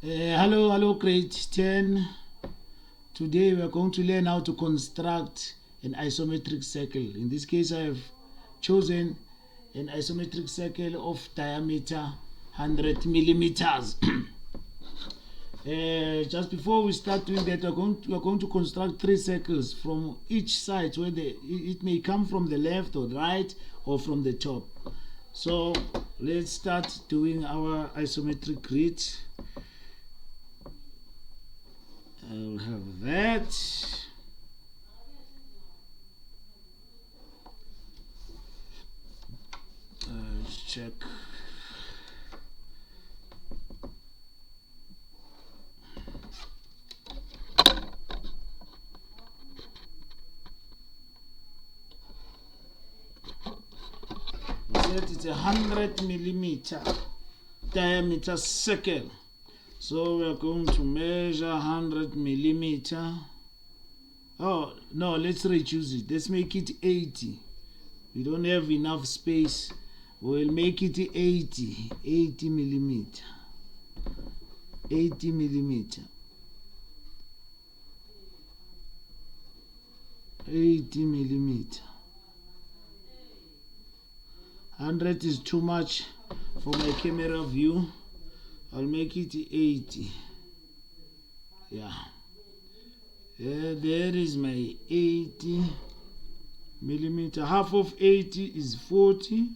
Hello, grade 10. Today we are going to learn how to construct an isometric circle. In this case, I have chosen an isometric circle of diameter 100 millimeters. Just before we start doing that, we are going to construct 3 circles from each side, where it may come from the left or right or from the top. So let's start doing our isometric grid. I'll have that. Let's check. It's 100 millimeter diameter circle. So we are going to measure 100 millimeter. Oh no, let's reduce it. Let's make it 80. We don't have enough space. We'll make it 80 millimeter. 80 millimeter. 80 millimeter. 100 is too much for my camera view. I'll make it 80. Yeah, there is my 80 millimeter. Half of 80 is 40.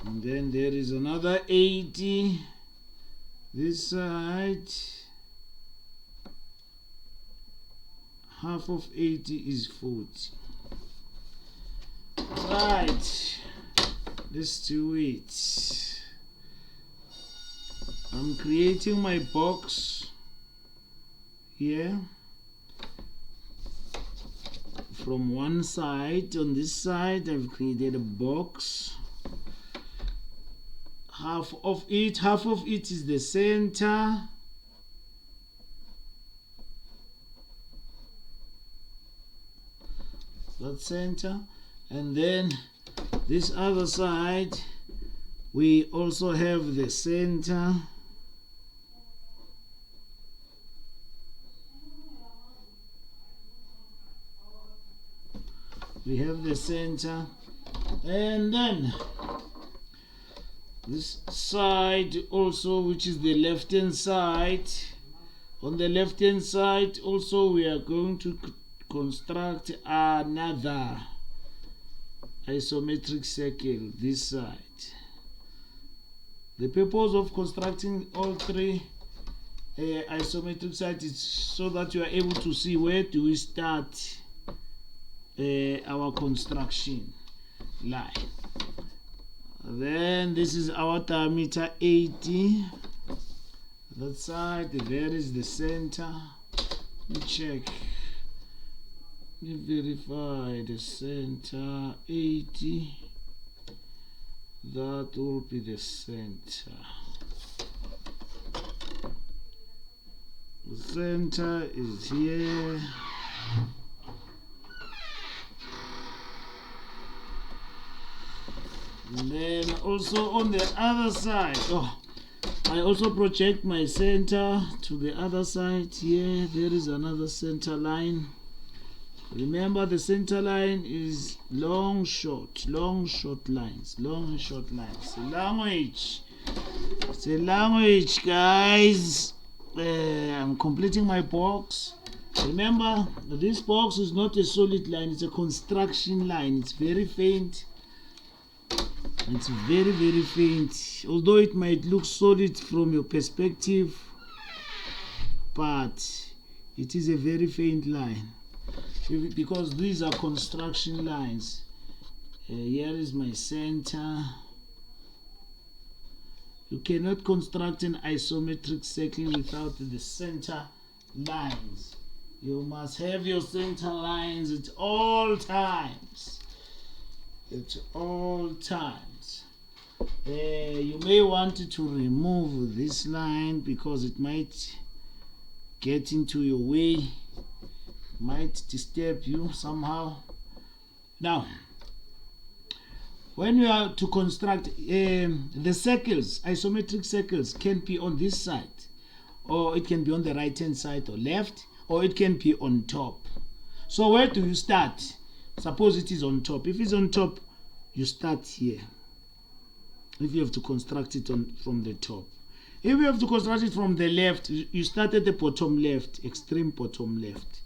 And then there is another 80 this side. Half of 80 is 40. Right, let's do it. I'm creating my box here. From one side, on this side, I've created a box. Half of it is the center. That center. And then this other side, we also have the center. We have the center. And then this side also, which is the left hand side. On the left hand side also, we are going to construct another isometric circle this side. The purpose of constructing all 3 isometric sides is so that you are able to see where do we start our construction line. Then this is our diameter 80. That side, there is the center. Let me check. Verify the center 80. That will be the center. The center is here. And then also on the other side, I also project my center to the other side here. There is another center line. Remember, the center line is long, short lines. It's a language, guys. I'm completing my box. Remember, this box is not a solid line, it's a construction line. It's very faint. It's very, very faint. Although it might look solid from your perspective, but it is a very faint line. Because these are construction lines. Here is my center. You cannot construct an isometric circle without the center lines. You must have your center lines at all times. You may want to remove this line because it might get into your way, might disturb you somehow. Now when you are to construct the circles, isometric circles can be on this side, or it can be on the right hand side or left, or it can be on top. So where do you start? Suppose it is on top. If it's on top, you start here. If you have to construct it from the top. If you have to construct it from the left, you start at the bottom left, extreme bottom left.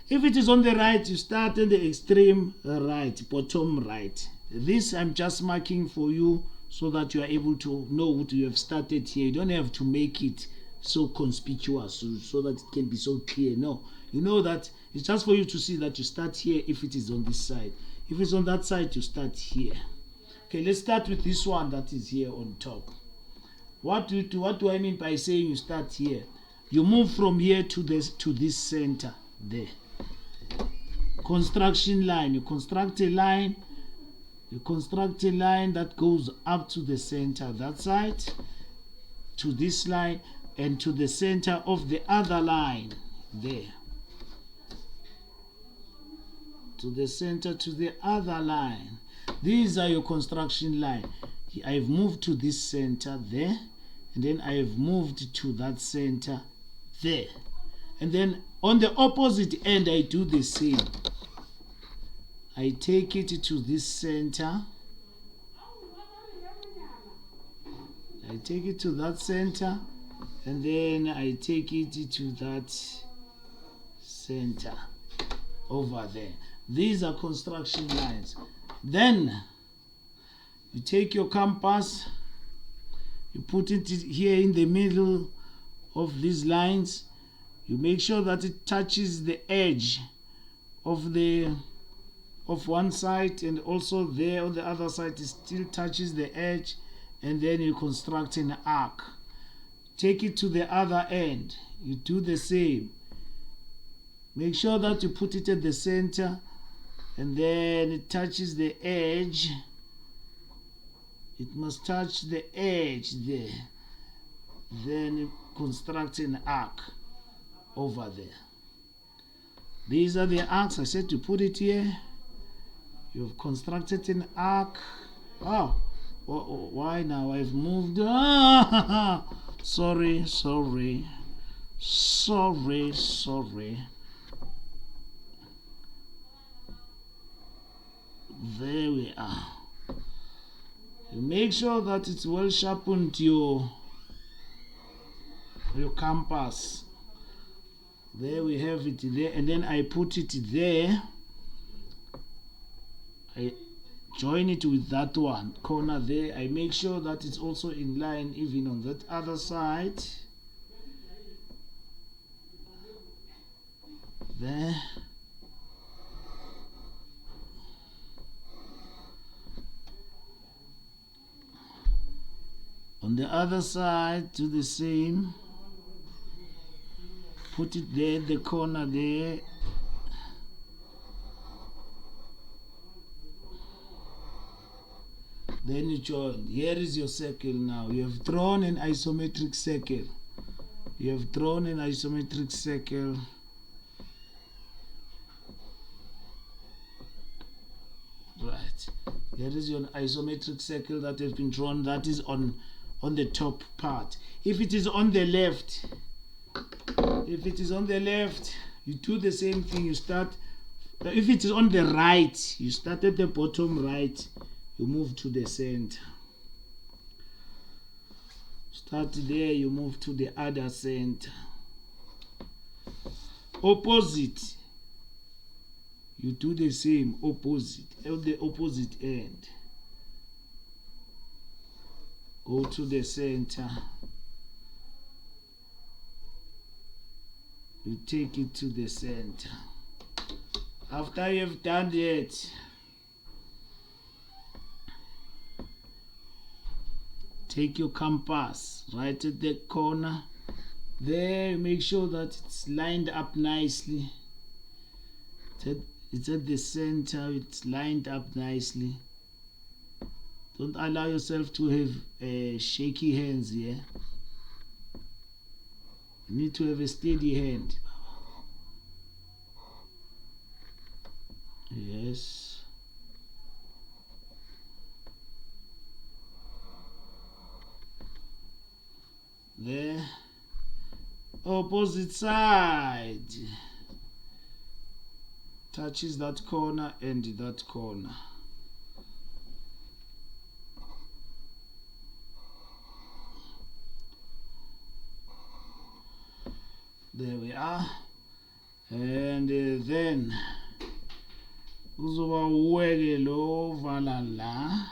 If it is on the right, you start at the extreme right, bottom right. This I'm just marking for you so that you are able to know what you have started here. You don't have to make it so conspicuous so that it can be so clear. No, you know that it's just for you to see that you start here if it is on this side. If it's on that side, you start here. Okay, let's start with this one that is here on top. What do I mean by saying you start here? You move from here to this center there. Construction line. You construct a line. You construct a line that goes up to the center that side, to this line, and to the center of the other line there. To the center, to the other line. These are your construction line. I've moved to this center there, and then I've moved to that center there. And then on the opposite end, I do the same. I take it to this center. I take it to that center, and then I take it to that center over there. These are construction lines. Then you take your compass, you put it here in the middle of these lines. You make sure that it touches the edge of one side, and also there on the other side it still touches the edge, and then you construct an arc. Take it to the other end. You do the same. Make sure that you put it at the center, and then it touches the edge. It must touch the edge there. Then you construct an arc over there. These are the arcs. I said to put it here. You've constructed an arc. Oh, why now? I've moved. Sorry. There we are. You make sure that it's well sharpened, your compass. There we have it there, and then I put it there. I join it with that one corner there. I make sure that it's also in line even on that other side. There. On the other side, do the same. Put it there, the corner there. Then you join. Here is your circle now. You have drawn an isometric circle. You have drawn an isometric circle. Right. Here is your isometric circle that has been drawn. That is on the top part. If it is on the left, you do the same thing. You start. If it is on the right, you start at the bottom right. You move to the center. Start there, you move to the other center. Opposite. You do the same, opposite, at the opposite end. Go to the center. You take it to the center. After you've done that, take your compass right at the corner. There, make sure that it's lined up nicely. It's at the center, it's lined up nicely. Don't allow yourself to have shaky hands here. You need to have a steady hand. Yes. the opposite side touches that corner and that corner. There we are. And then uzoba uweke lo vala la,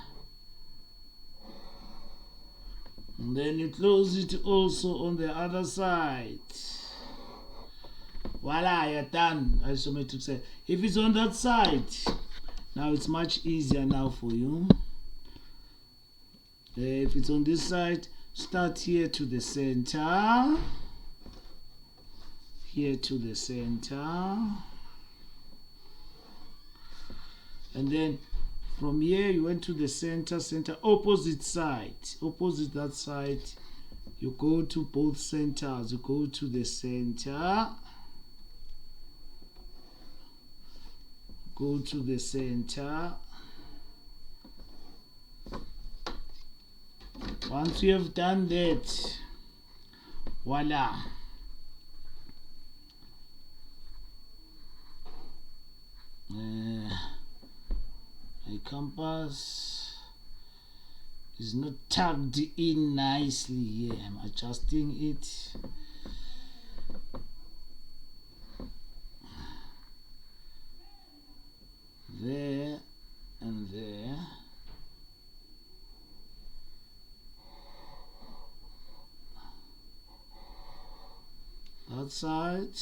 and then you close it also on the other side. Voila, you're done. Isometric circle. If it's on that side, now it's much easier now for you. If it's on this side, start here to the center. Here to the center. And then from here you went to the center, opposite side. Opposite that side. You go to both centers. You go to the center. Go to the center. Once you have done that, voila. My compass is not tucked in nicely here. I'm adjusting it. There and there. That side.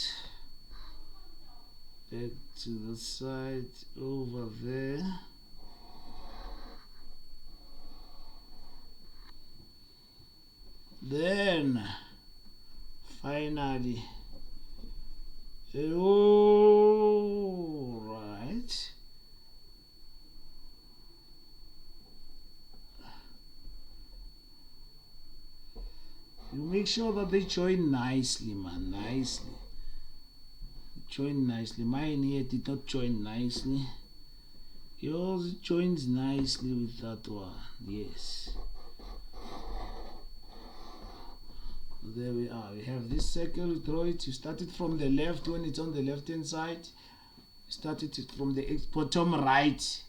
Back to the side over there. Then finally, all right. You make sure that they join nicely, man, nicely. Join nicely. Mine here did not join nicely. Yours joins nicely with that one. Yes. There we are. We have this circle. Draw it. You start it from the left when it's on the left hand side. Start it from the bottom right.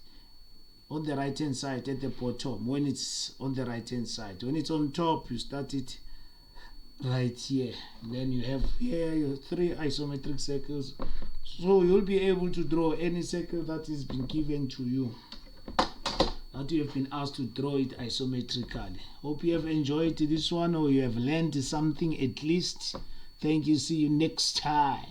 On the right hand side at the bottom when it's on the right hand side. When it's on top, you start it right here. Then you have here your 3 isometric circles, so you'll be able to draw any circle that has been given to you, that you have been asked to draw it isometrically. Hope you have enjoyed this one, or you have learned something at least. Thank you. See you next time.